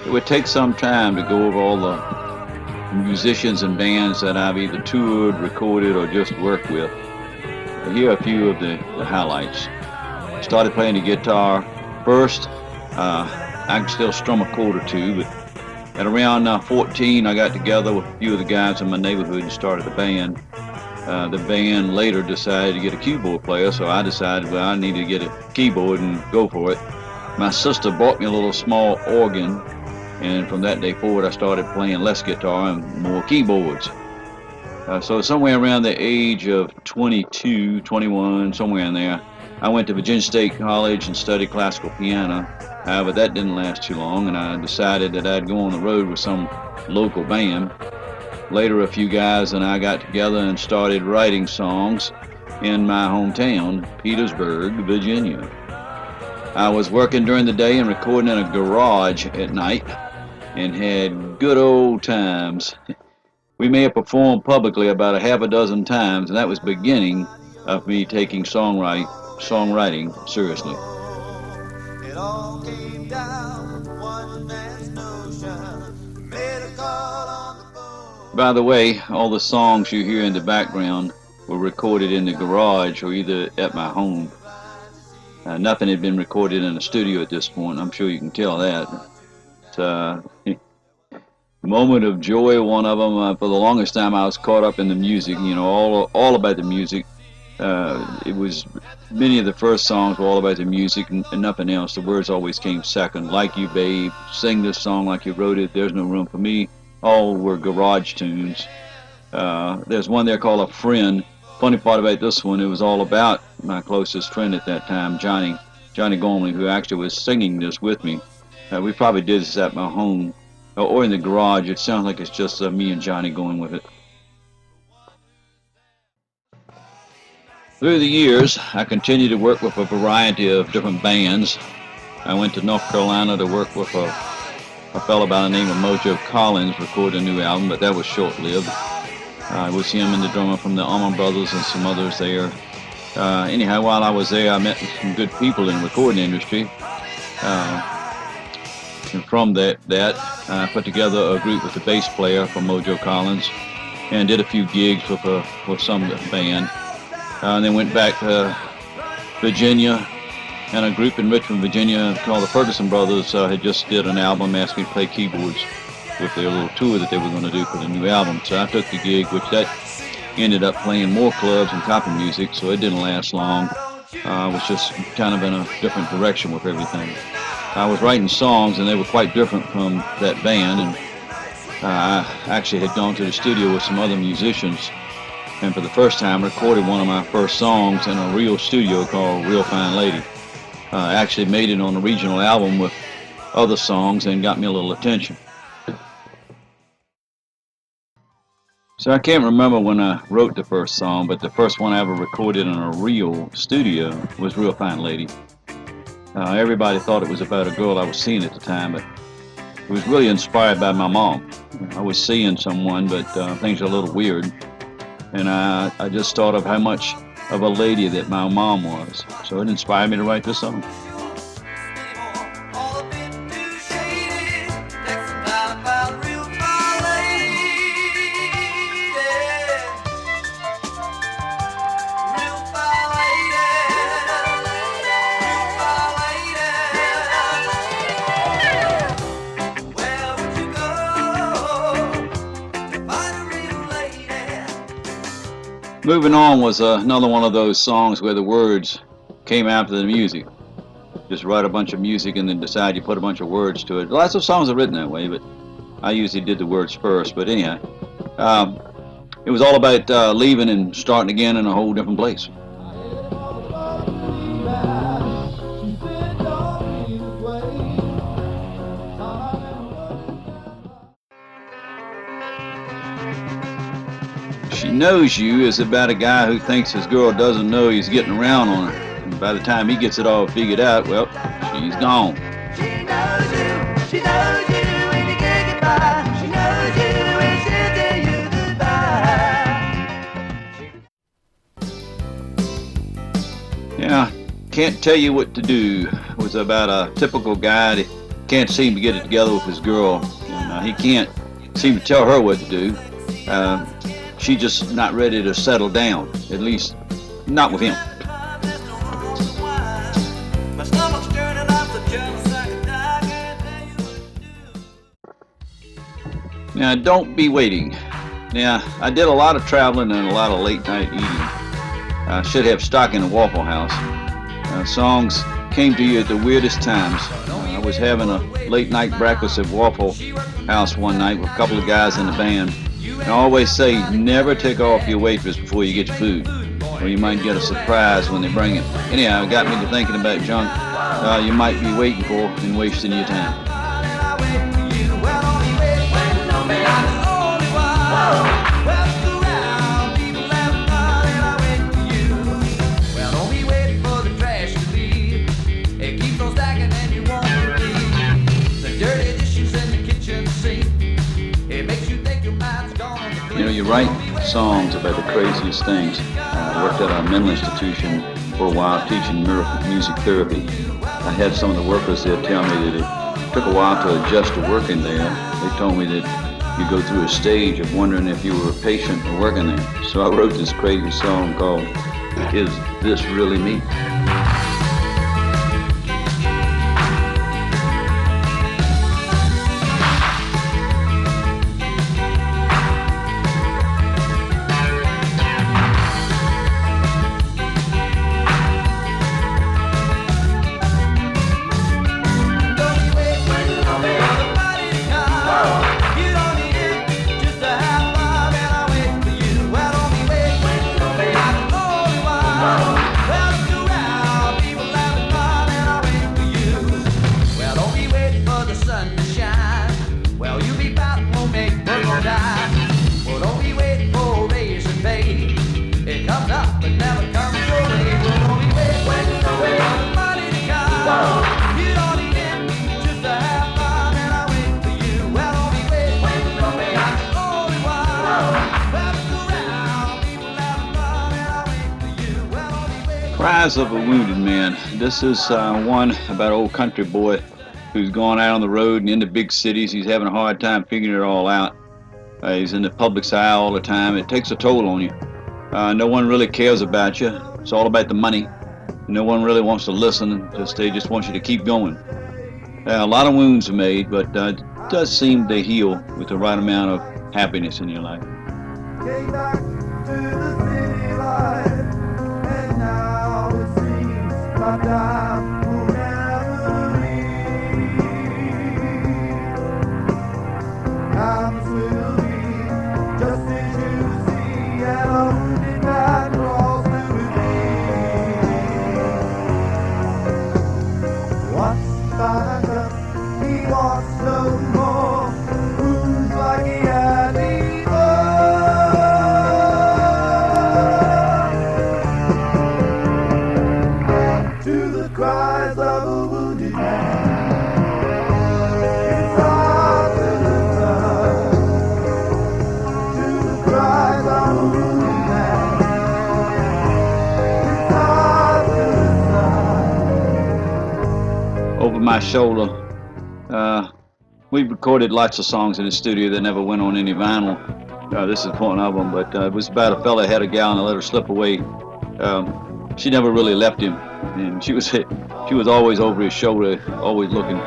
It would take some time to go over all the musicians and bands that I've either toured, recorded, or just worked with. Here are a few of the highlights. Started playing the guitar first. I can still strum a chord or two, but at around 14, I got together with a few of the guys in my neighborhood and started a band. The band later decided to get a keyboard player, so I decided, well, I need to get a keyboard and go for it. My sister bought me a little small organ, and from that day forward, I started playing less guitar and more keyboards. So somewhere around the age of 22, 21, somewhere in there, I went to Virginia State College and studied classical piano. However, that didn't last too long, and I decided that I'd go on the road with some local band. Later, a few guys and I got together and started writing songs in my hometown, Petersburg, Virginia. I was working during the day and recording in a garage at night and had good old times. We may have performed publicly about a half a dozen times, and that was the beginning of me taking songwriting seriously. It all came down with one man's notion. Made a call on the phone. By the way, all the songs you hear in the background were recorded in the garage or either at my home. Nothing had been recorded in a studio at this point. I'm sure you can tell that. It's, moment of joy, one of them. For the longest time, I was caught up in the music. You know, all about the music. It was many of the first songs were all about the music and nothing else. The words always came second. Like You Babe, Sing This Song Like You Wrote It, There's No Room for Me. All were garage tunes. There's one there called A Friend. Funny part about this one, it was all about my closest friend at that time, Johnny Gormley, who actually was singing this with me. We probably did this at my home or in the garage. It sounds like it's just me and Johnny going with it. Through the years, I continued to work with a variety of different bands. I went to North Carolina to work with a fellow by the name of Mojo Collins, recorded a new album, but that was short-lived. It was him and the drummer from the Allman Brothers and some others there. Anyhow, while I was there, I met some good people in the recording industry. And from that, I put together a group with the bass player from Mojo Collins and did a few gigs with some band. And then went back to Virginia, and a group in Richmond, Virginia called the Ferguson Brothers had just did an album, asked me to play keyboards with their little tour that they were going to do for the new album. So I took the gig, which that ended up playing more clubs and copy music, so it didn't last long. I was just kind of in a different direction with everything. I was writing songs, and they were quite different from that band, and I actually had gone to the studio with some other musicians, and for the first time recorded one of my first songs in a real studio called Real Fine Lady. Actually made it on a regional album with other songs and got me a little attention. So I can't remember when I wrote the first song, but the first one I ever recorded in a real studio was Real Fine Lady. Everybody thought it was about a girl I was seeing at the time, but it was really inspired by my mom. I was seeing someone, but things are a little weird. And I just thought of how much of a lady that my mom was. So it inspired me to write this song. Moving On was another one of those songs where the words came after the music. Just write a bunch of music and then decide you put a bunch of words to it. Lots of songs are written that way, but I usually did the words first. But anyhow, it was all about leaving and starting again in a whole different place. She Knows You is about a guy who thinks his girl doesn't know he's getting around on her. And by the time he gets it all figured out, well, she's gone. She knows you, she knows you when you can't get by. She knows you when she'll tell you goodbye. Yeah, Can't Tell You What to Do was about a typical guy that can't seem to get it together with his girl. And, he can't seem to tell her what to do. She's just not ready to settle down, at least not with him. Now, don't be waiting. Now, I did a lot of traveling and a lot of late night eating. I should have stock in the Waffle House. Songs came to you at the weirdest times. I was having a late night breakfast at Waffle House one night with a couple of guys in the band. And I always say, never take off your waitress before you get your food, or you might get a surprise when they bring it. Anyhow, it got me to thinking about junk you might be waiting for and wasting your time. You know, you write songs about the craziest things. I worked at a mental institution for a while teaching music therapy. I had some of the workers there tell me that it took a while to adjust to working there. They told me that you go through a stage of wondering if you were a patient or working there. So I wrote this crazy song called Is This Really Me? Cries of a Wounded Man. This is one about an old country boy who's going out on the road and into big cities. He's having a hard time figuring it all out. He's in the public's eye all the time. It takes a toll on you. No one really cares about you. It's all about the money. No one really wants to listen. They just want you to keep going. A lot of wounds are made, but it does seem to heal with the right amount of happiness in your life. Came back to the city life. My time will never leave. Times will be just as you see, and a wounded man crawls through his veins. Once back up, he wants no more. Wounds like he had before. To the cries of a wounded man, it's hard to listen. To the cries of a wounded man, it's hard to listen. Over My Shoulder. We recorded lots of songs in the studio that never went on any vinyl. This is one of them, but it was about a fella had a gal and let her slip away. She never really left him, and she was always over his shoulder, always looking.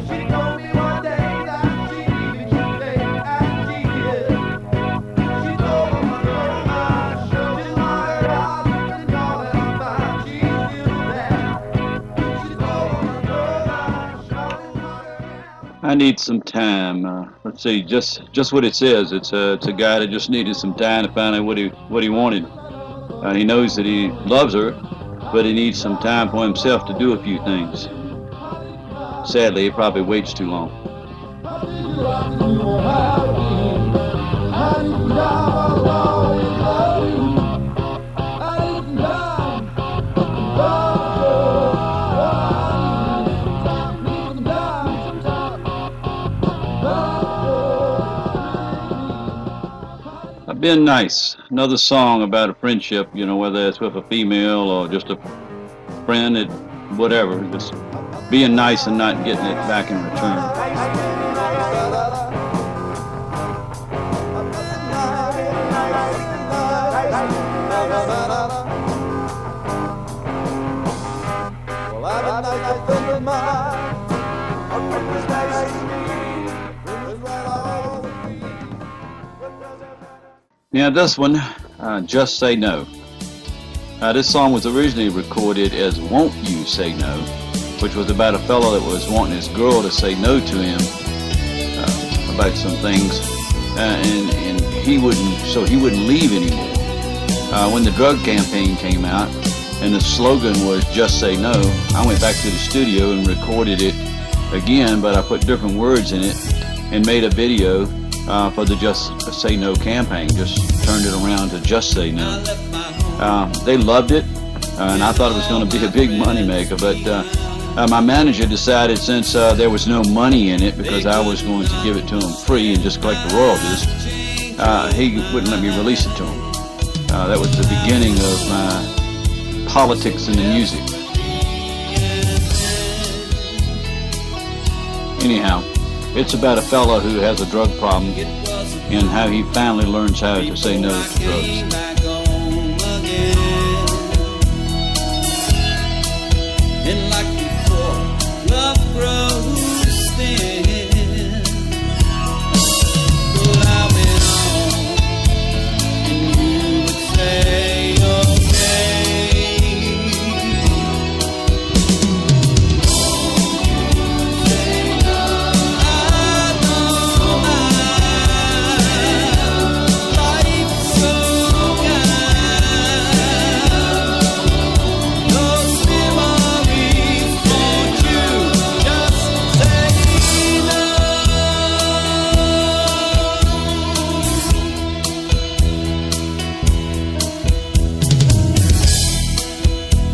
She told me one day that she needed you, babe, and she did. She told me over my shoulder, till my eyes and all that I found, she's still there. She told me over my shoulder. I need some time. Let's see, just what it says. It's a guy that just needed some time to find out what he wanted. He knows that he loves her, but he needs some time for himself to do a few things. Sadly, he probably waits too long. I've Been Nice, another song about a friendship, you know, whether it's with a female or just a friend, whatever. Just being nice and not getting it back in return. Now this one, Just Say No. This song was originally recorded as Won't You Say No, which was about a fellow that was wanting his girl to say no to him about some things, and he wouldn't leave anymore. When the drug campaign came out and the slogan was Just Say No, I went back to the studio and recorded it again, but I put different words in it and made a video for the Just Say No campaign. Just turned it around to Just Say No. They loved it, and I thought it was going to be a big money maker, but my manager decided, since there was no money in it because I was going to give it to him free and just collect the royalties, he wouldn't let me release it to him. That was the beginning of my politics in the music. Anyhow, it's about a fellow who has a drug problem and how he finally learns how to say no to drugs. And like before, love grows thin. But I went on, and you would say, okay. I know my life's so kind. Those memories.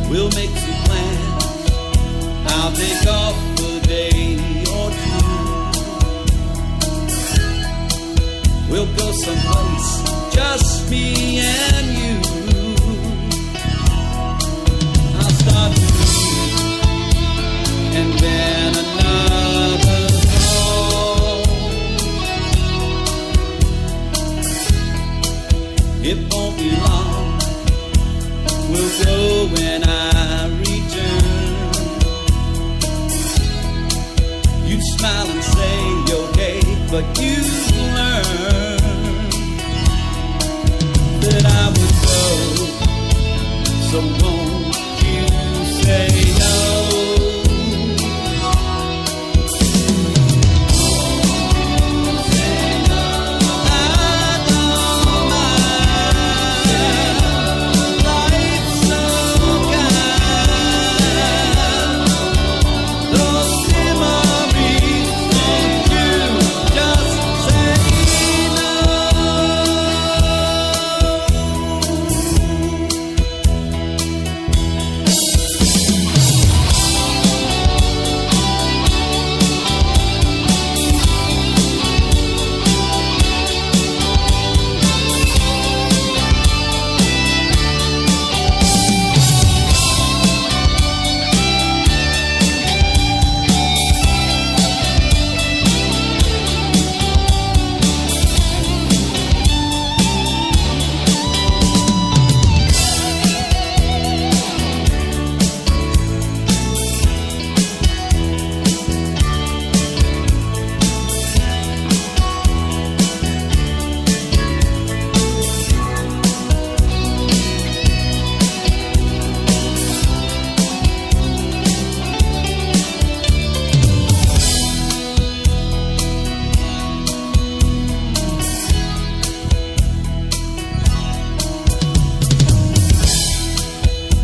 We'll make some plans. I'll take off a day or two. We'll go someplace, just me and you. I'll start to read, and then another song. It won't be long. We'll go when I return. You'd smile and say, okay, but you learn that I would go. So won't you say no?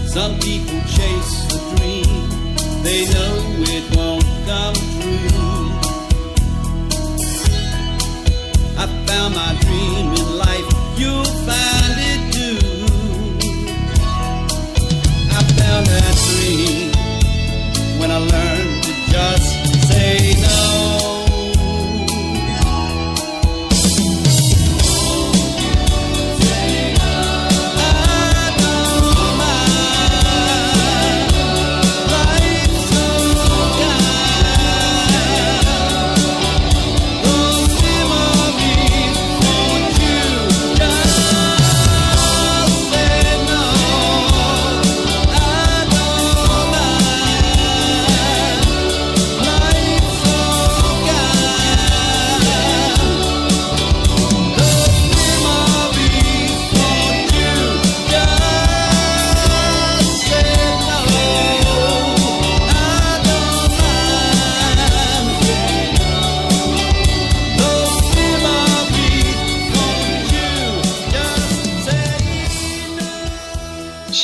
Some people chase a dream, they know it won't come true. I found my dream in life, you'll find it too. I found that dream when I learned to just say no. So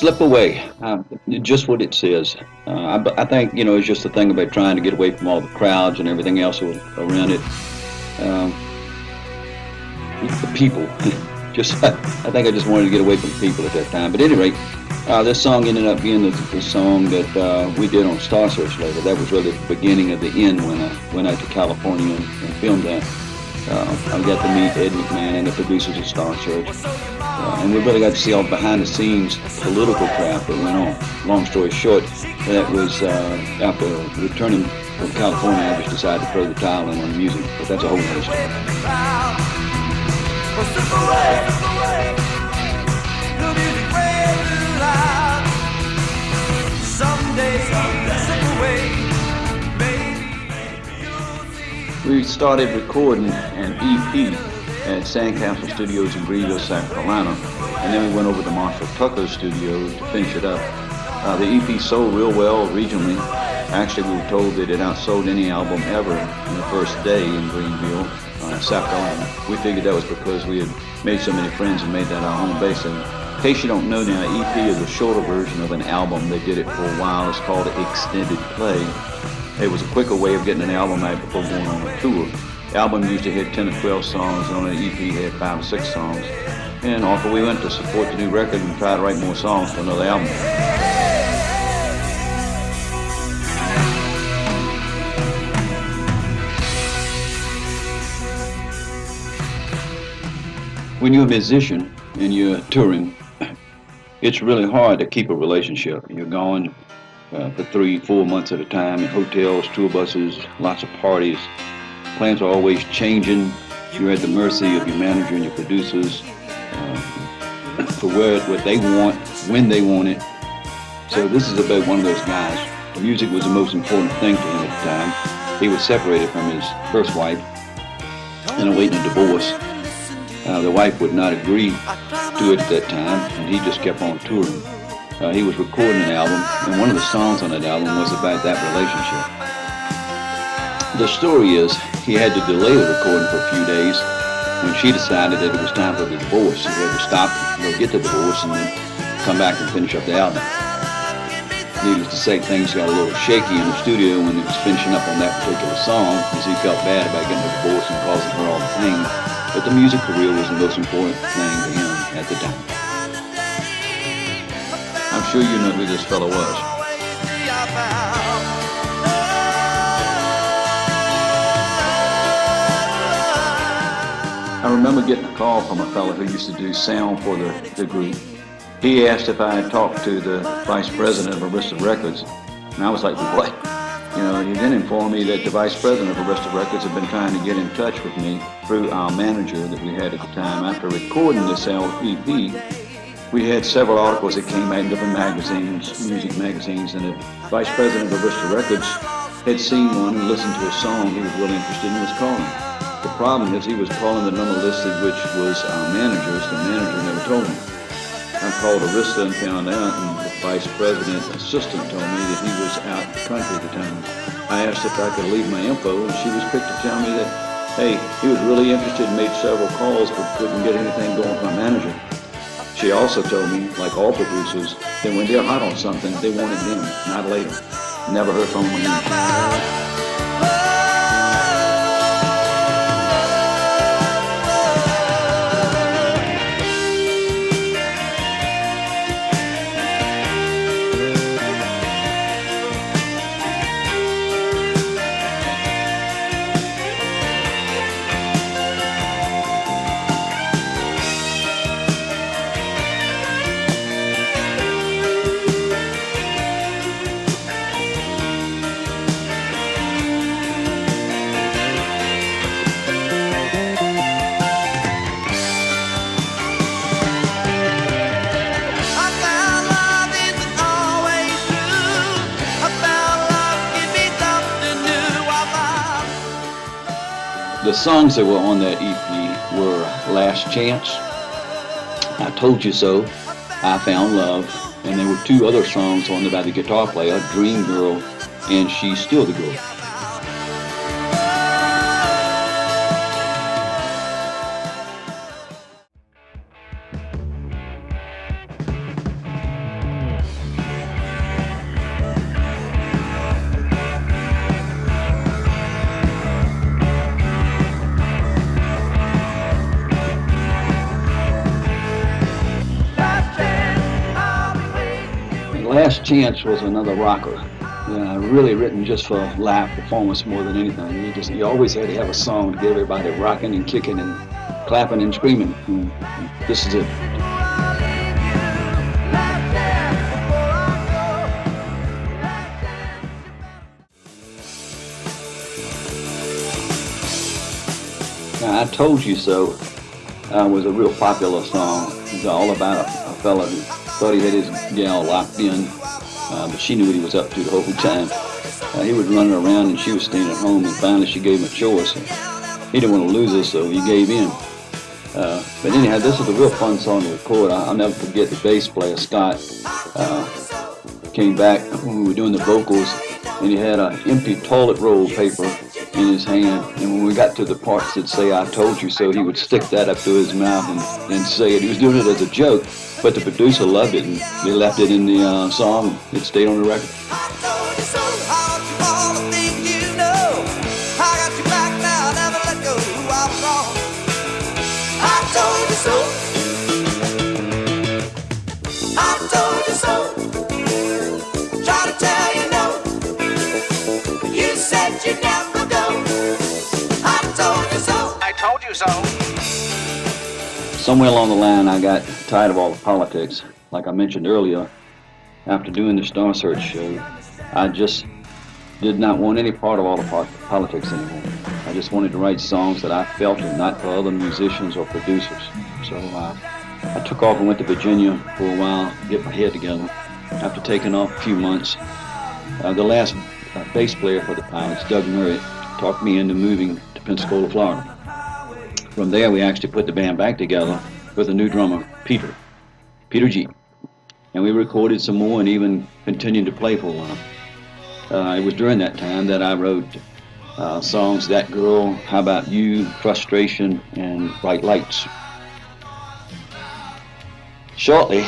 Slip away, just what it says. I think it's just the thing about trying to get away from all the crowds and everything else around it. Um, the people, just I think I just wanted to get away from the people at that time. But at any rate, this song ended up being the song that we did on Star Search later. That was really the beginning of the end when I went out to California and filmed that. I got to meet Ed McMahon and the producers of Star Search. And we really got to see all behind the scenes political crap that went on. Long story short, that was after returning from California, I just decided to throw the towel in on music. But that's a whole other story. We started recording an EP at Sandcastle Studios in Greenville, South Carolina, and then we went over to Marshall Tucker's studio to finish it up. The EP sold real well regionally. Actually, we were told that it outsold any album ever in the first day in Greenville, South Carolina. We figured that was because we had made so many friends and made that our home base. And in case you don't know now, EP is a shorter version of an album. They did it for a while. It's called Extended Play. It was a quicker way of getting an album out before going on a tour. The album usually had 10 or 12 songs, and on an EP had 5 or 6 songs. And off we went to support the new record and try to write more songs for another album. When you're a musician and you're touring, it's really hard to keep a relationship. You're gone for 3-4 months at a time in hotels, tour buses, lots of parties. Plans are always changing. You're at the mercy of your manager and your producers for what they want, when they want it. So this is about one of those guys. Music was the most important thing to him at the time. He was separated from his first wife and awaiting a divorce. The wife would not agree to it at that time, and he just kept on touring. He was recording an album, and one of the songs on that album was about that relationship. The story is, he had to delay the recording for a few days when she decided that it was time for the divorce. He had to stop, go get the divorce, and then come back and finish up the album. Needless to say, things got a little shaky in the studio when he was finishing up on that particular song, as he felt bad about getting a divorce and causing her all the pain. But the music career was the most important thing to him at the time. I'm sure you know who this fellow was. I remember getting a call from a fellow who used to do sound for the group. He asked if I had talked to the vice president of Arista Records, and I was like, what? He then informed me that the vice president of Arista Records had been trying to get in touch with me through our manager that we had at the time. After recording this EP, we had several articles that came out in different magazines, music magazines, and the vice president of Arista Records had seen one and listened to a song he was really interested in and was calling. The problem is he was calling the number listed, which was our manager's. The manager never told me. I called Arista and found out, and the vice president assistant told me that he was out the country at the time. I asked if I could leave my info, and she was quick to tell me that, hey, he was really interested and made several calls, but couldn't get anything going with my manager. She also told me, like all producers, that when they're hot on something, they want it then, not later. Never heard from him again. The songs that were on that EP were Last Chance, I Told You So, I Found Love, and there were 2 other songs on there by the guitar player, Dream Girl, and She's Still the Girl. Chance was another rocker. Really written just for live performance more than anything. You always had to have a song to get everybody rocking and kicking and clapping and screaming. And this is it. Now, I Told You So was a real popular song. It was all about a fella who thought he had his gal locked in, but she knew what he was up to the whole time. He was running around and she was staying at home, and finally she gave him a choice. He didn't want to lose her, so he gave in. But anyhow, this is a real fun song to record. I'll never forget the bass player, Scott, came back when we were doing the vocals, and he had an empty toilet roll paper in his hand, and when we got to the parts that say "I told you so," he would stick that up to his mouth and say it. He was doing it as a joke, but the producer loved it, and they left it in the song. It stayed on the record. Somewhere along the line, I got tired of all the politics. Like I mentioned earlier, after doing the Star Search show, I just did not want any part of all the politics anymore. I just wanted to write songs that I felt and not for other musicians or producers. So I took off and went to Virginia for a while to get my head together. After taking off a few months, the last bass player for the Pilots, Doug Murray, talked me into moving to Pensacola, Florida. From there, we actually put the band back together with a new drummer, Peter G. And we recorded some more and even continued to play for a while. It was during that time that I wrote songs, That Girl, How About You, Frustration, and Bright Lights. Shortly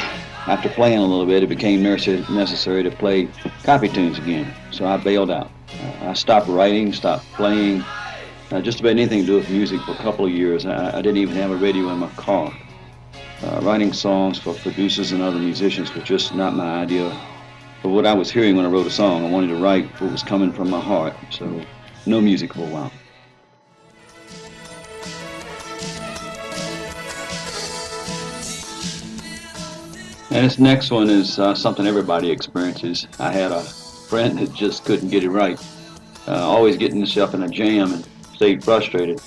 after playing a little bit, it became necessary to play copy tunes again, so I bailed out. I stopped writing, stopped playing, just about anything to do with music for a couple of years. I didn't even have a radio in my car. Writing songs for producers and other musicians was just not my idea. But what I was hearing when I wrote a song, I wanted to write what was coming from my heart, so no music for a while. And this next one is something everybody experiences. I had a friend that just couldn't get it right, always getting himself in a jam and stayed frustrated.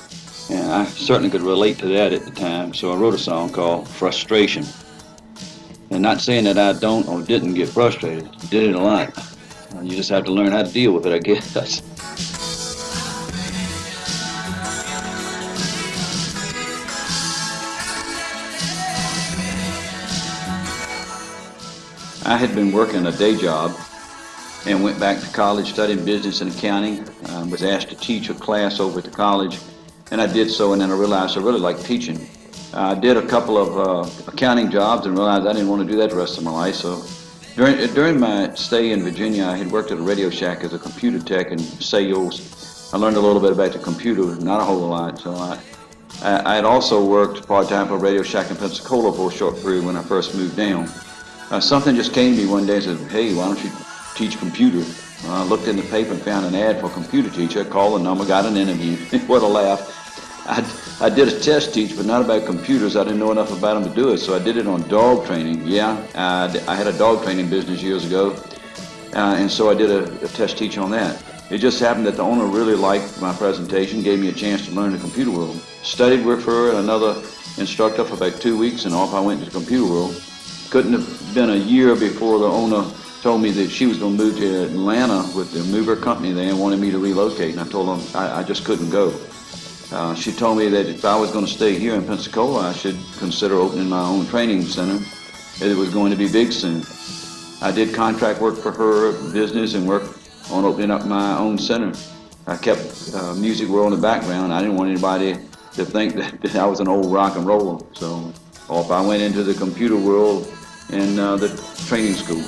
And I certainly could relate to that at the time, so I wrote a song called Frustration. And not saying that I don't or didn't get frustrated, did it a lot. You just have to learn how to deal with it, I guess. I had been working a day job and went back to college studying business and accounting. Was asked to teach a class over at the college, and I did so, and then I realized I really liked teaching. I did a couple of accounting jobs and realized I didn't want to do that the rest of my life. So during my stay in Virginia, I had worked at a Radio Shack as a computer tech and sales. I learned a little bit about the computer, not a whole lot. So I had also worked part-time for Radio Shack in Pensacola for a short period when I first moved down. Something just came to me one day and said, "Hey, why don't you teach computer?" I looked in the paper and found an ad for a computer teacher. I called the number, got an interview. What a laugh. I did a test teach, but not about computers. I didn't know enough about them to do it, so I did it on dog training. Yeah, I had a dog training business years ago, and so I did a test teach on that. It just happened that the owner really liked my presentation, gave me a chance to learn the computer world. Studied with her and another instructor for about 2 weeks, and off I went to the computer world. Couldn't have been a year before the owner told me that she was going to move to Atlanta with the mover company there and wanted me to relocate, and I told them I just couldn't go. She told me that if I was going to stay here in Pensacola, I should consider opening my own training center. It was going to be big soon. I did contract work for her business and worked on opening up my own center. I kept music world in the background. I didn't want anybody to think that I was an old rock and roller. So off I went into the computer world and the training school.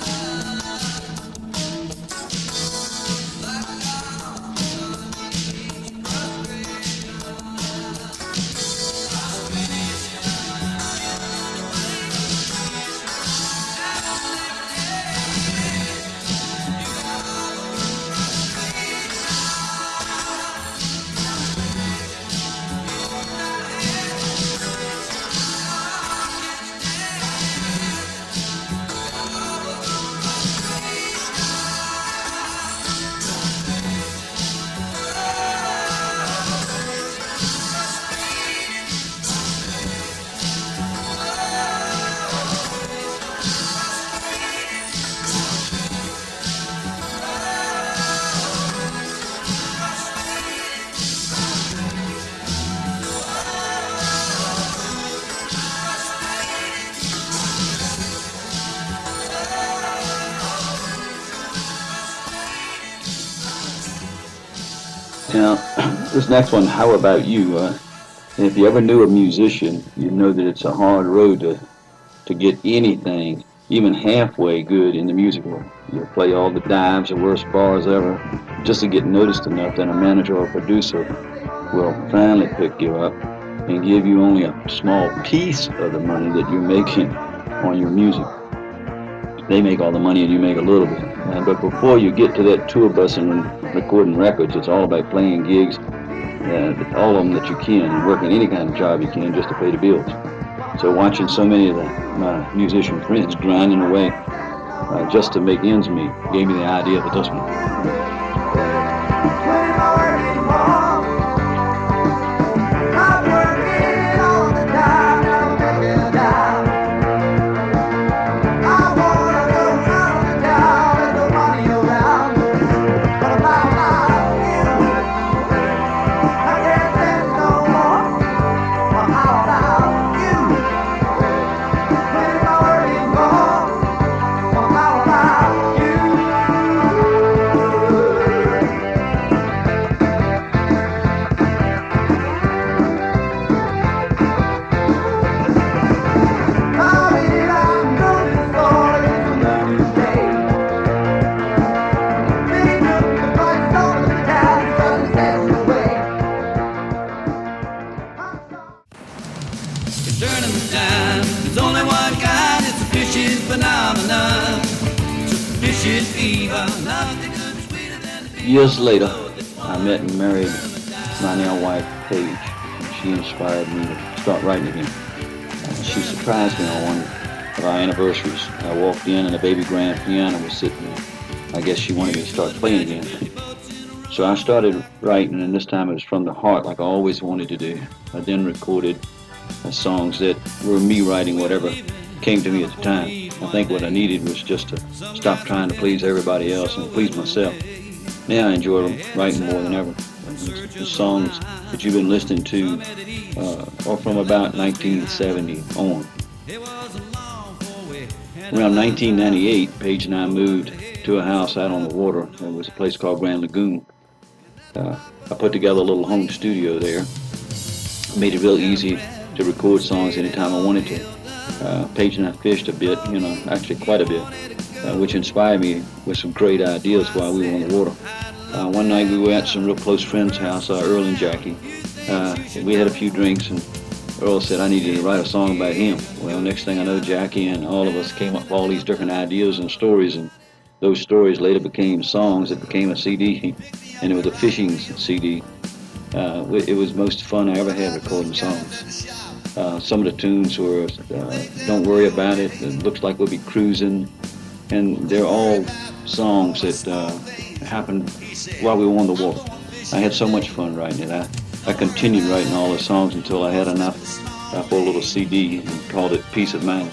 Now, this next one, How About You? If you ever knew a musician, you know that it's a hard road to get anything, even halfway good in the music world. You play all the dives, the worst bars ever, just to get noticed enough that a manager or producer will finally pick you up and give you only a small piece of the money that you're making on your music. They make all the money and you make a little bit. But before you get to that tour bus and recording records, it's all about playing gigs, all of them that you can, and working any kind of job you can just to pay the bills. So watching so many of my musician friends grinding away just to make ends meet gave me the idea of this one. Years later, I met and married my now wife, Paige, and she inspired me to start writing again. She surprised me on one of our anniversaries. I walked in and a baby grand piano was sitting there. I guess she wanted me to start playing again. So I started writing, and this time it was from the heart, like I always wanted to do. I then recorded songs that were me writing whatever came to me at the time. I think what I needed was just to stop trying to please everybody else and please myself. Now I enjoy writing more than ever. The songs that you've been listening to are from about 1970 on. Around 1998, Paige and I moved to a house out on the water. It was a place called Grand Lagoon. I put together a little home studio there. Made it real easy to record songs anytime I wanted to. Paige and I fished a bit, actually quite a bit, which inspired me with some great ideas while we were on the water. One night we were at some real close friends' house, Earl and Jackie. We had a few drinks and Earl said I needed to write a song about him. Well, next thing I know, Jackie and all of us came up with all these different ideas and stories, and those stories later became songs that became a CD, and it was a fishing CD. It was the most fun I ever had recording songs. Some of the tunes were Don't Worry About It, It Looks Like We'll Be Cruising, and they're all songs that happened while we were on the water. I had so much fun writing it. I continued writing all the songs until I had enough for a little CD and called it Peace of Mind.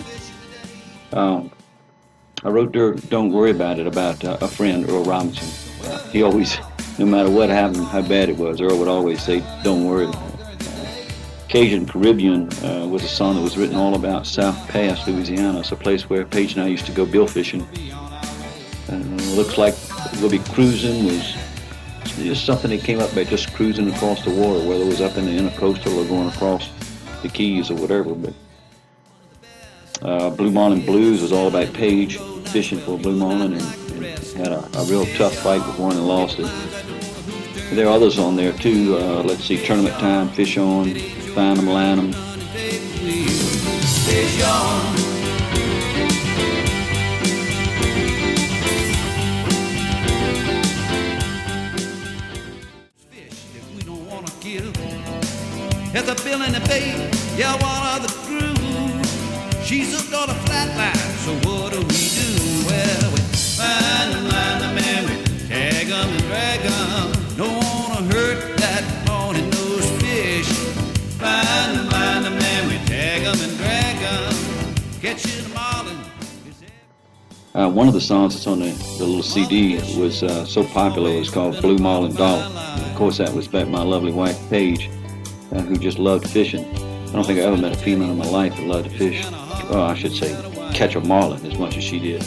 I wrote Don't Worry About It about a friend, Earl Robinson. He always, no matter what happened, how bad it was, Earl would always say, don't worry. Cajun Caribbean was a song that was written all about South Pass, Louisiana. It's a place where Paige and I used to go bill fishing. Looks Like We'll Be Cruising was just something that came up by just cruising across the water, whether it was up in the intercoastal or going across the Keys or whatever. But Blue Marlin Blues was all about Paige fishing for Blue Marlin and had a real tough fight with one and lost it. There are others on there too. Let's see, Tournament Time, Fish On, Find 'em, Line 'em. At the bill in the bay, yeah, one of the crew. She's hooked on a flatline, so what do? Well, we find them, line them, and we tag them and drag them. Don't wanna hurt that morning nose fish. Find them, line them, and we tag them and drag them. Catch you the marlin. One of the songs that's on the little CD was so popular, it was called Blue Marlin Dollar. Of course, that was about my lovely wife, Paige, who just loved fishing. I don't think I ever met a female in my life that loved to fish. Well, I should say, catch a marlin as much as she did.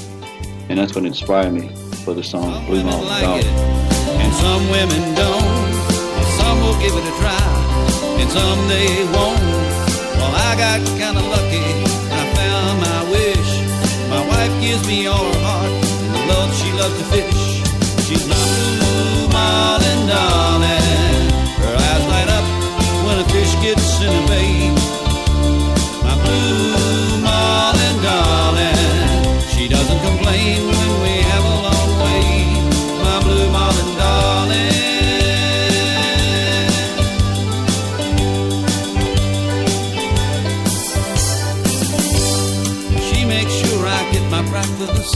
And that's what inspired me for the song Blue Marlin Dollar. And some women don't. give it a try, and someday won't. Well, I got kinda lucky, I found my wish. My wife gives me all her heart, and the love she loves to fish. She's my blue marlin darling. Her eyes light up when a fish gets in the bait. My blue marlin darling. She doesn't complain when we have a long wait. My blue marlin darling. She makes sure I get my breakfast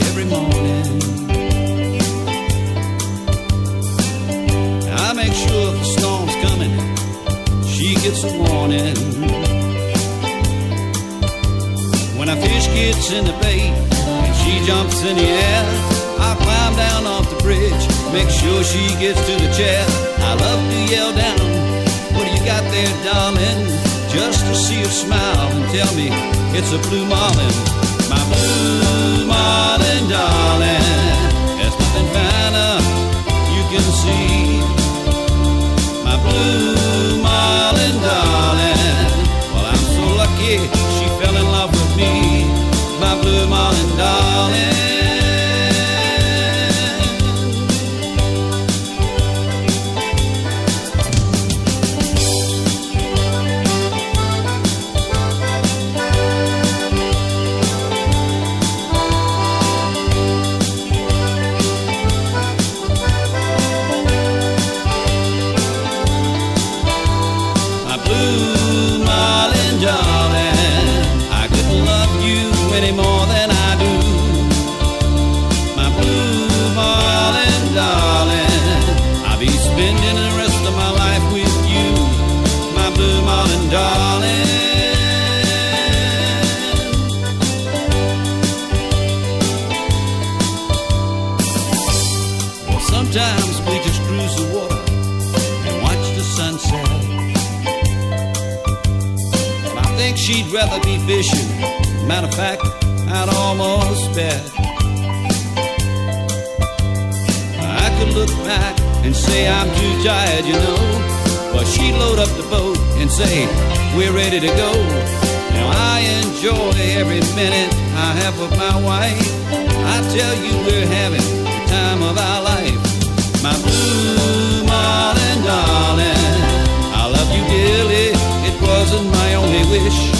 every morning. I make sure if the storm's coming, she gets a warning. When a fish gets in the bait and she jumps in the air, I climb down off the bridge, make sure she gets to the chair. I love to yell down, what do you got there, darling? Just to see her smile and tell me it's a blue marlin. My blue marlin, darling. There's nothing finer you can see. My blue marlin, darling. Well, I'm so lucky she fell in love with me. My blue marlin, darling. Any more than I do. My blue marlin, darling. I'll be spending the rest of my life with you. My blue marlin, darling. Well, sometimes we just cruise the water and watch the sunset. But I think she'd rather be fishing. Matter of fact, I'd almost bet I could look back and say I'm too tired, you know. But she'd load up the boat and say, we're ready to go. Now I enjoy every minute I have with my wife. I tell you we're having the time of our life. My blue marlin, darling. I love you dearly, it wasn't my only wish.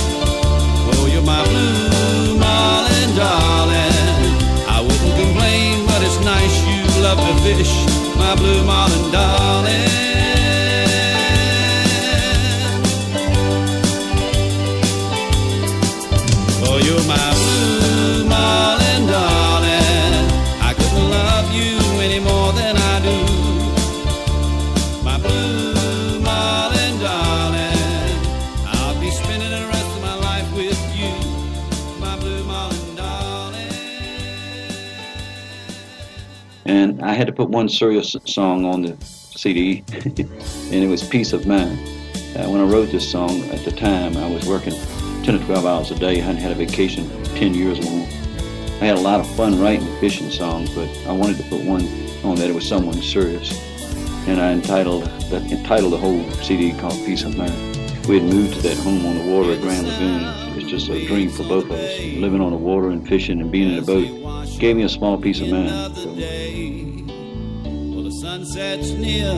Oh, you're my blue marlin, darling. I wouldn't complain, but it's nice you love to fish. My blue marlin, darling. Oh, you're my blue marlin, darling. I couldn't love you any more than I do. My blue marlin, darling. I'll be spending the rest of my life with you. My blue marlin, darling. And I had to put one serious song on the CD, and it was Peace of Mind. When I wrote this song, at the time, I was working 10 or 12 hours a day. I hadn't had a vacation for 10 years or more. I had a lot of fun writing fishing songs, but I wanted to put one on that it was someone serious. And I entitled the whole CD called Peace of Mind. We had moved to that home on the water at Grand Lagoon. It's just a dream for both of us. Living on the water and fishing and being in a boat gave me a small peace of mind. Well, the sunset's near,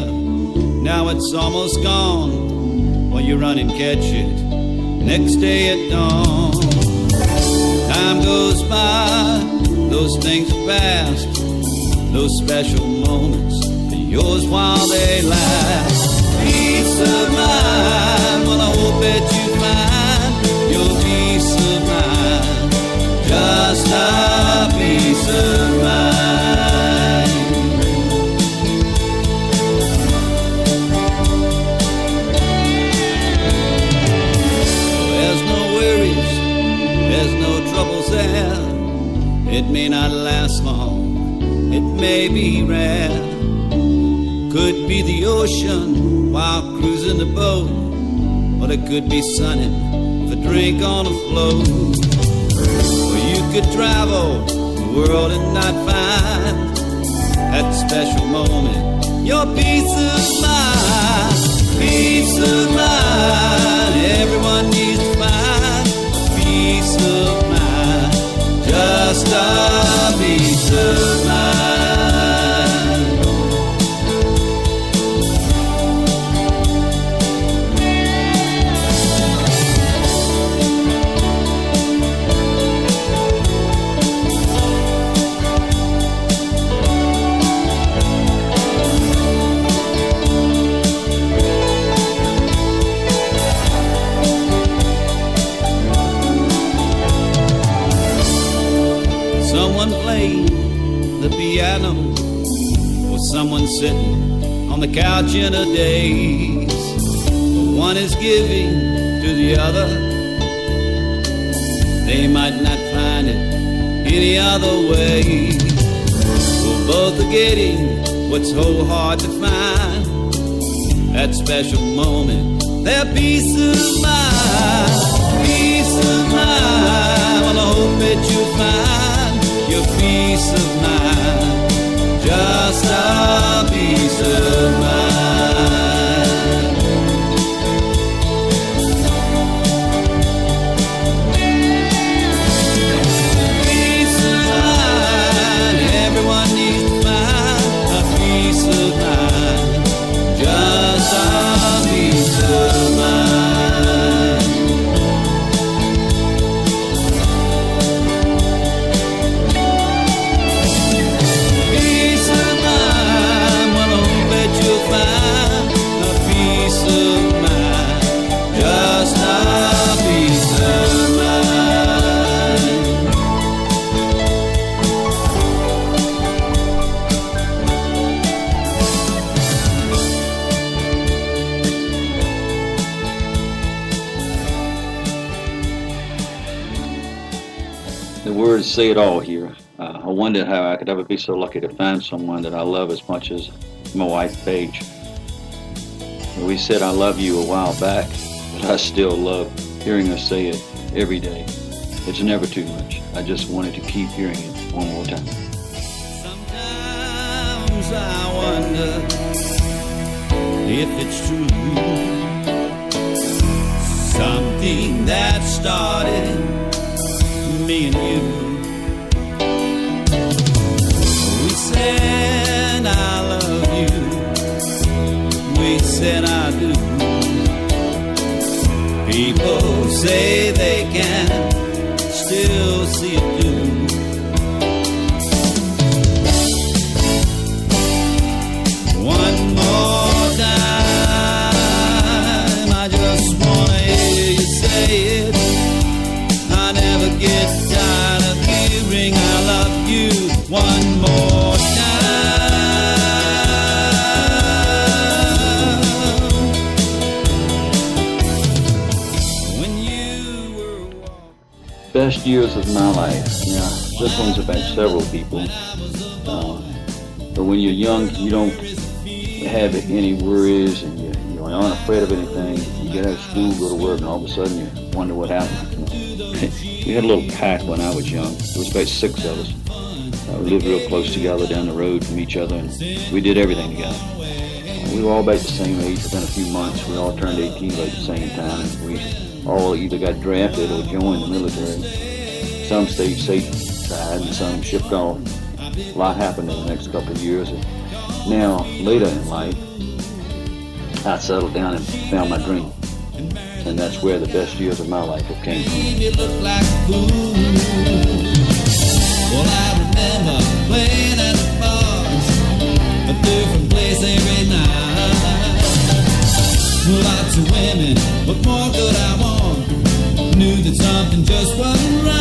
now it's almost gone. Well, you run and catch it next day at dawn. Time goes by, those things are past. Those special moments are yours while they last. Peace of mind, well, I hope that you find your peace of mind. Just a peace of mind. There's no worries, there's no troubles there. It may not last long, it may be rare. Could be the ocean while cruising the boat, or it could be sunning with a drink on the float. Or you could travel the world and not find that special moment, your peace of mind. Peace of mind, everyone needs to find a peace of mind, just a peace of mind. Someone playing the piano, or someone sitting on the couch in a daze. One is giving to the other. They might not find it any other way. Well, both are getting what's so hard to find, that special moment, their peace of mind. Peace of mind, well, I hope that you'll find your peace of mind, just a peace of mind. Peace of mind, everyone needs to find a peace of mind, just a peace of mind. The words say it all here. I wondered how I could ever be so lucky to find someone that I love as much as my wife, Paige. We said I love you a while back, but I still love hearing her say it every day. It's never too much. I just wanted to keep hearing it one more time. Sometimes I wonder if it's true. Something that started me and you. We said I love you. We said I do. People say they can still see it too. One more time, I just wanna hear you say it. I never get tired of hearing I love you one more time. When you were walking. Best years of my life. Yeah, this one's about several people. But when you're young, you don't have any worries, and you aren't afraid of anything. You get out of school, go to work, and all of a sudden you wonder what happened. We had a little pack when I was young. There was about 6 of us. We lived real close together down the road from each other, and we did everything together. We were all about the same age. Within a few months, we all turned 18 about the same time. And we all either got drafted or joined the military. Some stayed stateside, and some shipped off. A lot happened in the next couple of years. And now, later in life, I settled down and found my dream. And that's where the best years of my life have came from. You look like a fool. Well, I remember playing at the bars, a different place every night. Lots of women, what more could I want? Knew that something just wasn't right.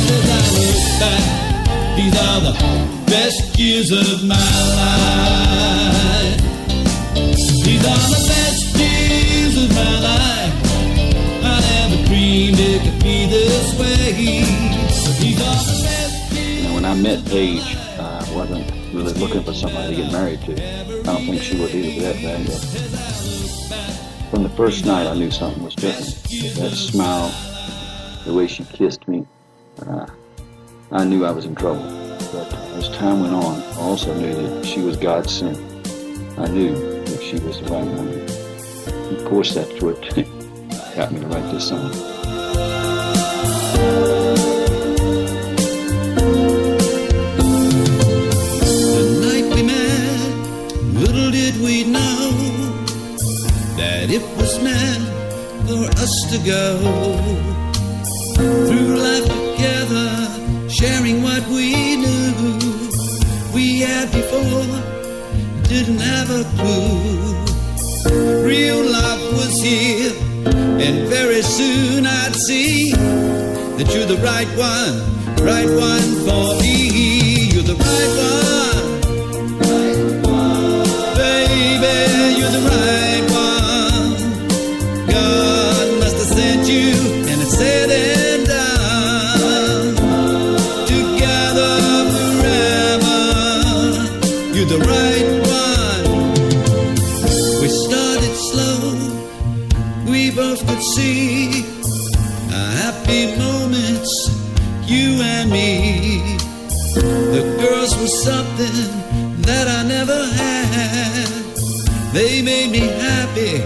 As I look back, these are the best years of my life. These are the best years of my life. I never dreamed it could be this way. These are the best years. When I met Paige, I wasn't really looking for somebody to get married to. I don't think she was either for that matter. From the first night, I knew something was different. That smile, the way she kissed me, I knew I was in trouble. But as time went on, I also knew that she was God sent. I knew if she she was the right one. And of course, that's what got me to write this song. The night we met, little did we know that it was meant for us to go through life together, sharing what we knew we had before, didn't have a clue. Real love was here, and very soon I'd see that you're the right one for me. You're the right one, baby, you're the right one. God must have sent you, and it's said and done. Together forever, you're the right one. We started slow, we both could see our happy moments, you and me. The girls were something that I never had. They made me happy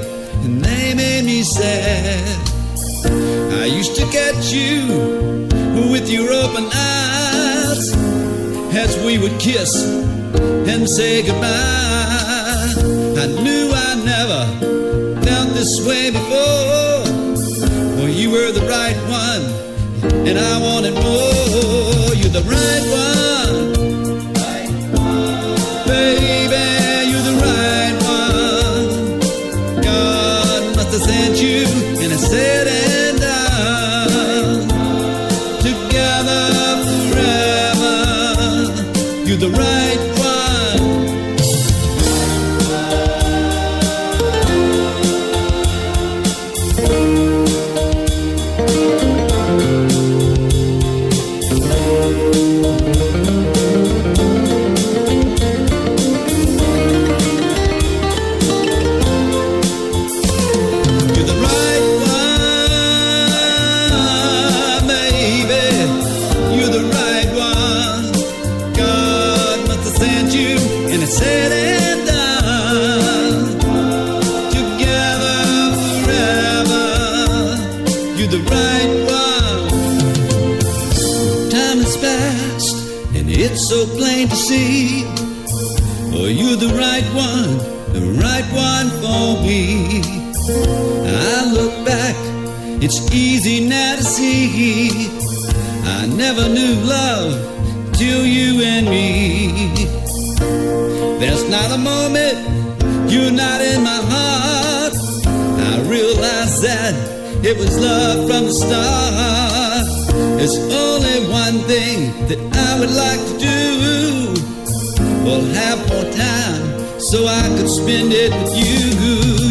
and they made me sad. I used to catch you with your open eyes as we would kiss and say goodbye. I knew I never felt this way before. Well, you were the right one, and I wanted more. You're the right one, baby, you're the right one. God must have sent you, and it's said and done. Together forever, you're the right one. Said and done. Together forever, you're the right one. Time has passed, and it's so plain to see. Oh, you're the right one for me. I look back, it's easy now to see. I never knew love till you and me. There's not a moment you're not in my heart. I realize that it was love from the start. There's only one thing that I would like to do. Well, have more time so I could spend it with you.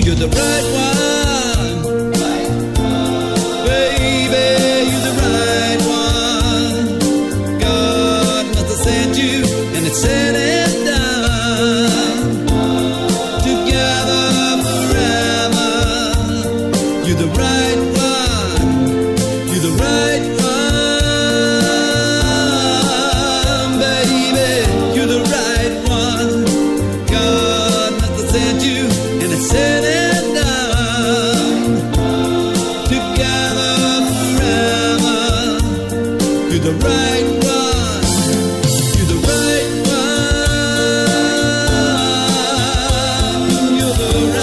You're the right one, baby, you're the right one. God must have sent you, and it said and done. You're the right one, you're the right one, baby, you're the right one. God must have sent you, and it's said and done. Together forever, you're the right one, you're the right one, you're the right one.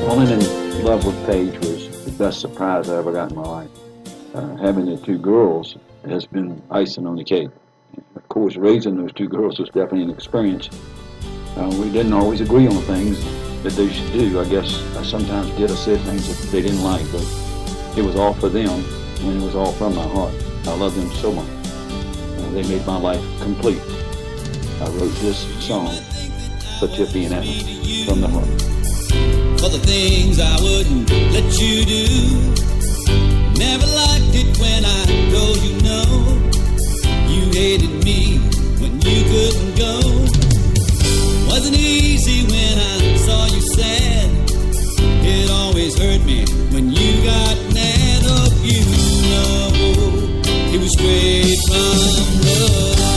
Falling in love with Paige was the best surprise I ever got in my life. Having the two girls has been icing on the cake. Of course, raising those two girls was definitely an experience. We didn't always agree on things that they should do. I guess I sometimes did or said things that they didn't like, but It was all for them, and it was all from my heart. I love them so much. They made my life complete. I wrote this song for Tippy and Anna from the heart. For the things I wouldn't let you do. Never liked it when I told you no. You hated me when you couldn't go. Wasn't easy when I saw you sad. It always hurt me when you got mad. Oh, you know it was straight from the heart.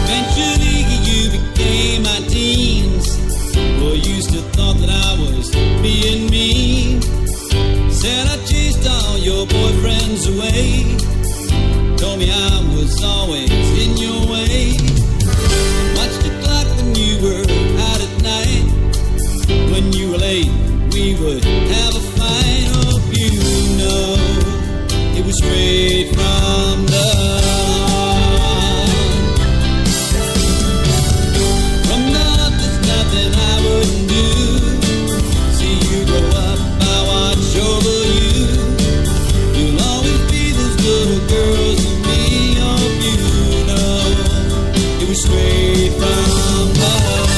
Eventually you became my teens. Boy, you still thought that I was being mean. Said I chased all your boyfriends away. Told me I was always in your way. Watched the clock when you were out at night. When you were late, we would have a fight. Oh, you know it was straight from the heart. From love, there's nothing I wouldn't do. See you grow up, I watch over you. You'll always be those little girls to me. Oh, you know it was straight from the heart.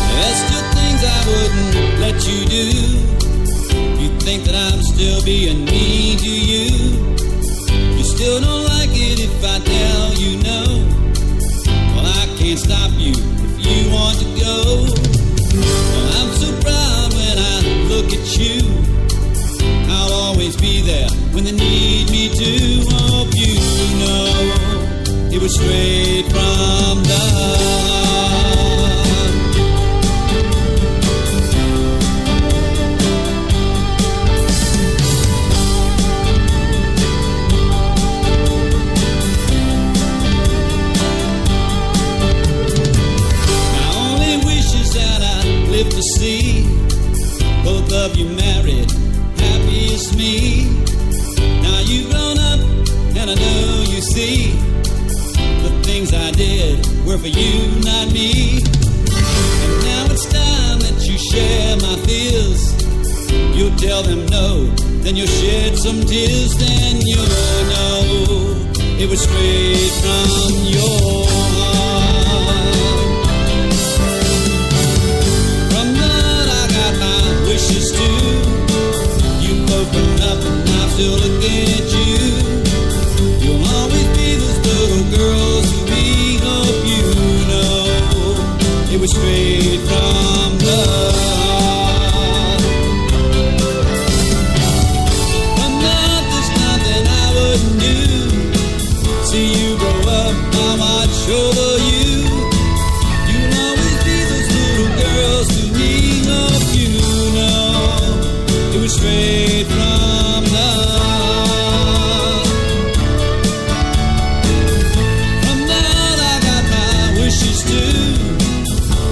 There's still things I wouldn't let you do. You think that I'm still being mean to you. You still don't like it if I tell you no. Well, I can't stop you if you want to go. Well, I'm so proud when I look at you. I'll always be there when they need me to. Hope you know it was straight from the heart. My only wish is that I live to see both of you married, happy as me. Now you've grown up, and I know you see the things I did were for you, not me. And now it's time that you share my fears. You'll tell them no, then you'll shed some tears. Then you'll know it was straight from your heart. From that I got my wishes too. You've opened up and I'm still looking at you. You'll always be those little girls who we hope you know it was straight from the heart. From that there's nothing I wouldn't do. See you grow up, I watch over you. You'll always be those little girls to me. Hope you know it was straight from the heart. From that I got my wishes too.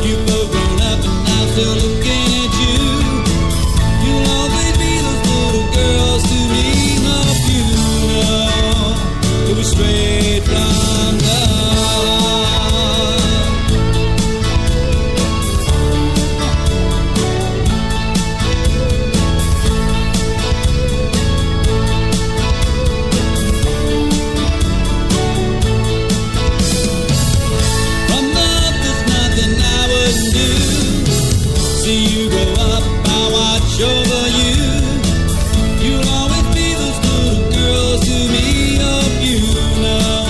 You've both grown up and I'm still looking at you. You'll always be those little girls to me. Hope you know it was straight from the heart. From love, there's nothing I wouldn't do. See you grow up, I watch over you. You'll always be those little girls to me. Hope you know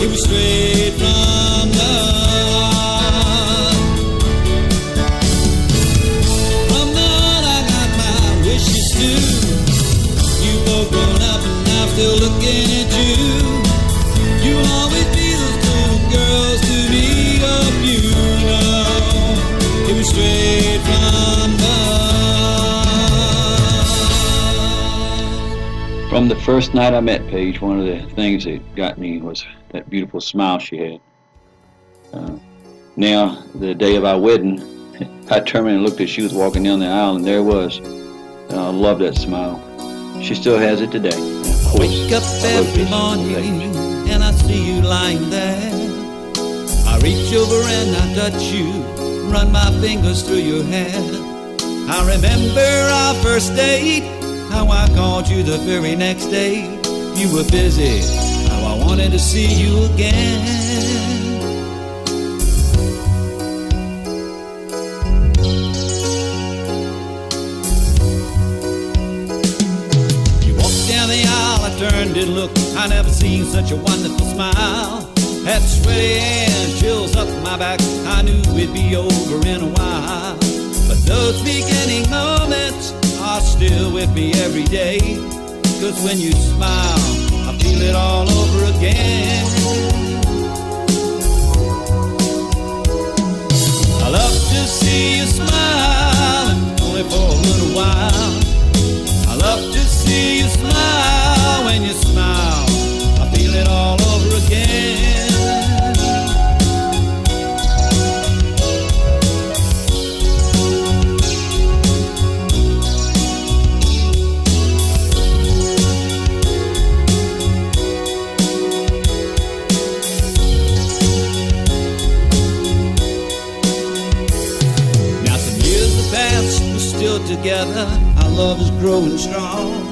it was straight from the heart. From that I got my wishes too. You've both grown up and I'm still looking at you. You'll always be those little girls to me. Hope you know it was straight from the heart. From the first night I met Paige, one of the things that got me was that beautiful smile she had. Now, the day of our wedding, I turned around and looked as she was walking down the aisle, and there it was. I love that smile. She still has it today. Of course, Wake up every morning and I see you lying there. I reach over and I touch you, run my fingers through your hair. I remember our first date, how I called you the very next day. You were busy, how I wanted to see you again. Turned and looked, I never seen such a wonderful smile. Had sweaty hands, chills up my back, I knew it'd be over in a while. But those beginning moments are still with me every day. 'Cause when you smile, I feel it all over again. I love to see you smile, only for a little while. I love to see you smile. When you smile, I feel it all over again. Now some years have passed, we're still together. Our love is growing strong.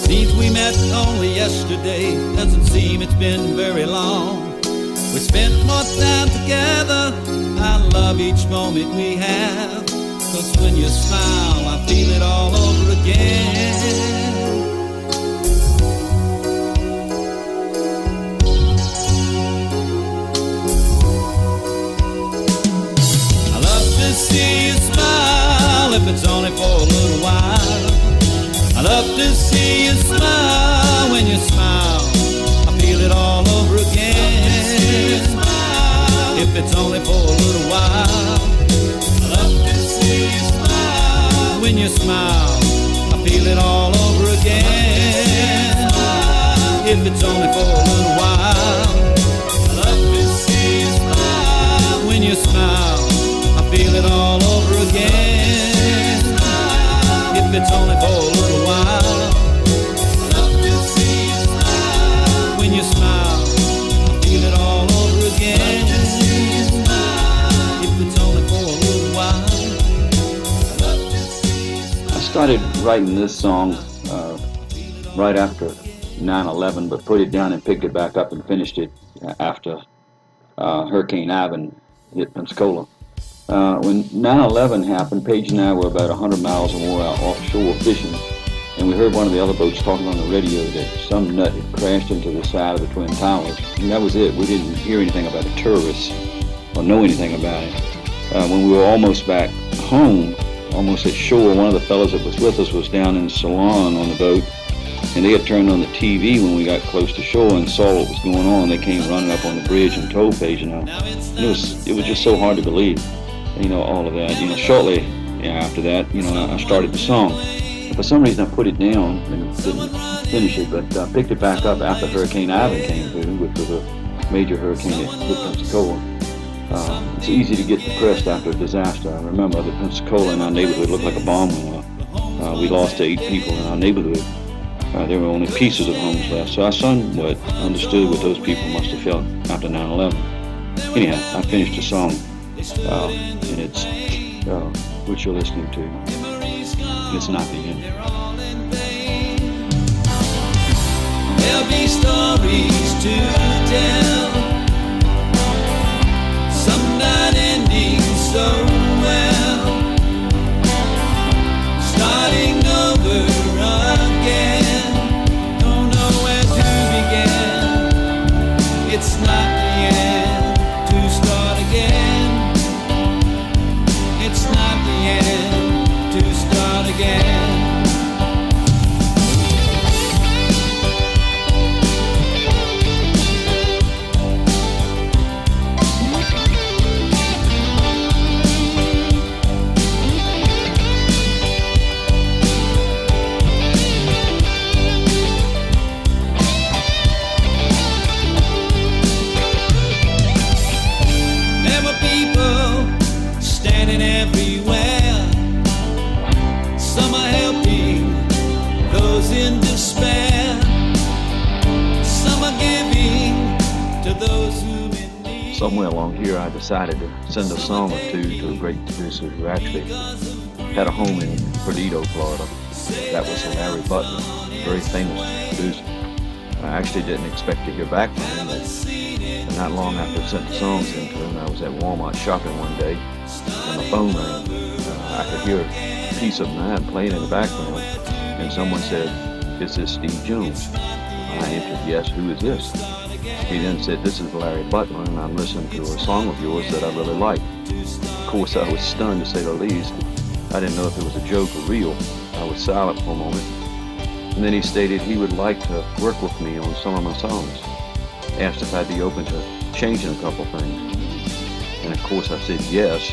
Seems we met only yesterday, doesn't seem it's been very long. We spent more time together, I love each moment we have. 'Cause when you smile, I feel it all over again. I love to see you smile, if it's only for a little while. I love to see you smile. When you smile, I feel it all over again. If it's only for a little while. I love to see you smile. When you smile, I feel it all over again. If it's only for a little while. I love to see you smile. When you smile, I feel it all over again. If it's only for a little while. I love to see you smile. When you smile, I feel it all over again. If it's only for a little while. I love to see you smile. I started writing this song right after 9/11, but put it down and picked it back up and finished it after Hurricane Ivan hit Pensacola. When 9/11 happened, Paige and I were about 100 miles or more out offshore fishing, and we heard one of the other boats talking on the radio that some nut had crashed into the side of the Twin Towers, and that was it. We didn't hear anything about a terrorist or know anything about it. When we were almost back home, almost at shore, one of the fellows that was with us was down in Ceylon on the boat, and they had turned on the TV when we got close to shore and saw what was going on. They came running up on the bridge and told Paige and I. And it was just so hard to believe. All of that. Shortly after that, I started the song. For some reason, I put it down and didn't finish it, but I picked it back up after Hurricane Ivan came through, which was a major hurricane that hit Pensacola. It's easy to get depressed after a disaster. I remember that Pensacola in our neighborhood looked like a bomb went off. We lost 8 people in our neighborhood. There were only pieces of homes left, so I somewhat understood what those people must have felt after 9/11. Anyhow, I finished the song. And it's what you're listening to. It's not the end. There'll be stories to tell, some not ending so well, starting over again. Don't know where to begin. It's not the end to start again. It's not the end to start again. in despair. Some are giving to those whom in need. Somewhere along here, I decided to send a song or two to a great producer who actually had a home in Perdido, Florida. That was Larry Butler, a very famous producer. I actually didn't expect to hear back from him, but not long after I sent the songs in to him, I was at Walmart shopping one day, and the phone rang. I could hear Peace of Mind playing in the background, and someone said, "Is this Steve Jones?" I answered, "Yes, who is this?" He then said, "This is Larry Butler, and I'm listening to a song of yours that I really like." Of course, I was stunned, to say the least. I didn't know if it was a joke or real. I was silent for a moment. And then he stated he would like to work with me on some of my songs. Asked if I'd be open to changing a couple things. And of course I said yes.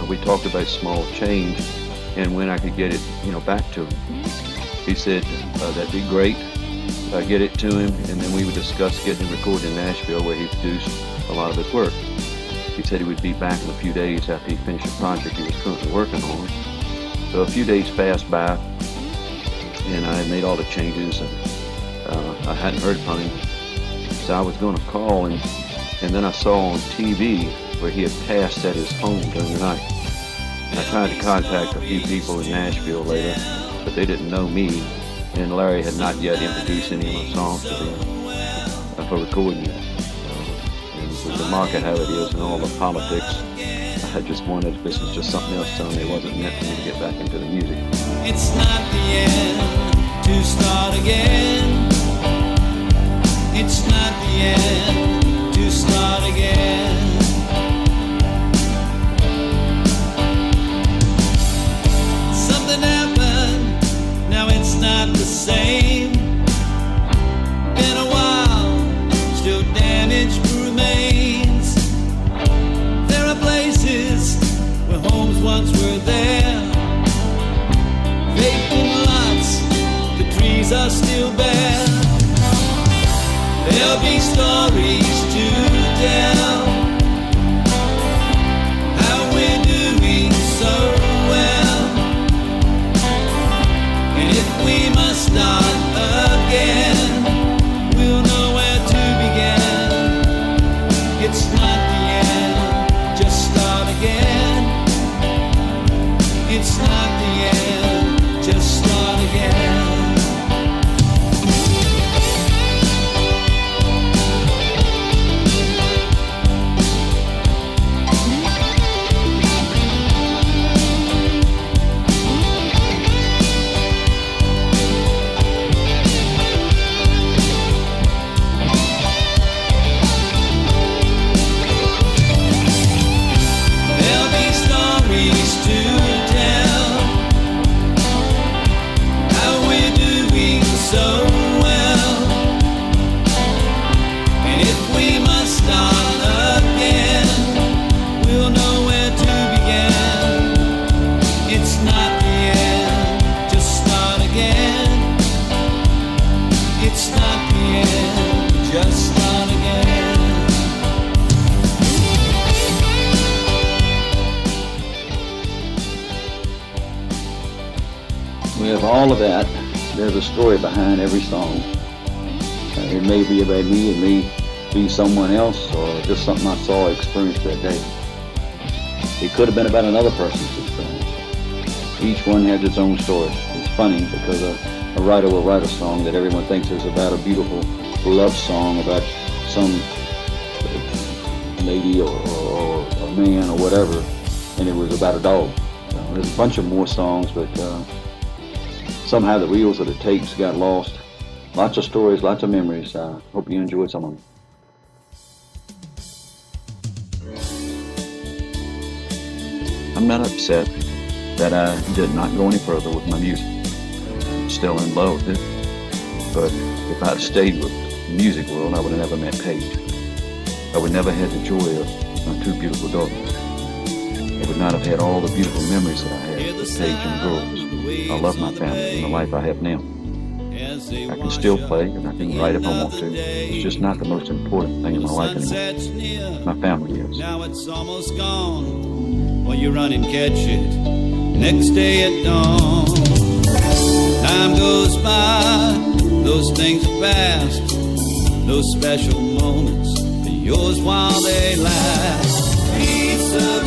We talked about small change and when I could get it, back to him. He said that'd be great. I'd get it to him, and then we would discuss getting it recorded in Nashville, where he produced a lot of his work. He said he would be back in a few days after he finished the project he was currently working on. So a few days passed by, and I had made all the changes, and I hadn't heard from him. So I was going to call him, and then I saw on TV where he had passed at his home during the night. I tried to contact a few people in Nashville later, but they didn't know me, and Larry had not yet introduced any of my songs to them for recording it. And with the market how it is and all the politics, I just wondered if this was just something else telling me it wasn't meant for me to get back into the music. It's not the end to start again. It's not the end to start again. Something happened, now it's not the same. Been a while, still damage remains. There are places where homes once were there. Vacant lots, the trees are still bare. There'll be stories to tell, how we're doing so well. And if we must start again, we'll know where to begin. It's not the end, just start again. It's not the end, just start again. With all of that, there's a story behind every song. It may be about me, it may be someone else, or just something I saw or experienced that day. It could have been about another person's experience. Each one has its own story. It's funny because a writer will write a song that everyone thinks is about a beautiful love song about some lady or a man or whatever, and it was about a dog. There's a bunch of more songs, but somehow the reels of the tapes got lost. Lots of stories, lots of memories. I hope you enjoyed some of them. I'm not upset that I did not go any further with my music. I'm still in love with it. But if I'd stayed with the music world, I would have never met Paige. I would never have had the joy of my two beautiful daughters. I would not have had all the beautiful memories that I had with Paige and the girls. I love my family and the life I have now. I can still play and I can write if I want to. It's just not the most important thing in my life anymore. My family is. Now it's almost gone. Well, you run and catch it next day at dawn. Time goes by, those things are past, those special moments are yours while they last. Piece of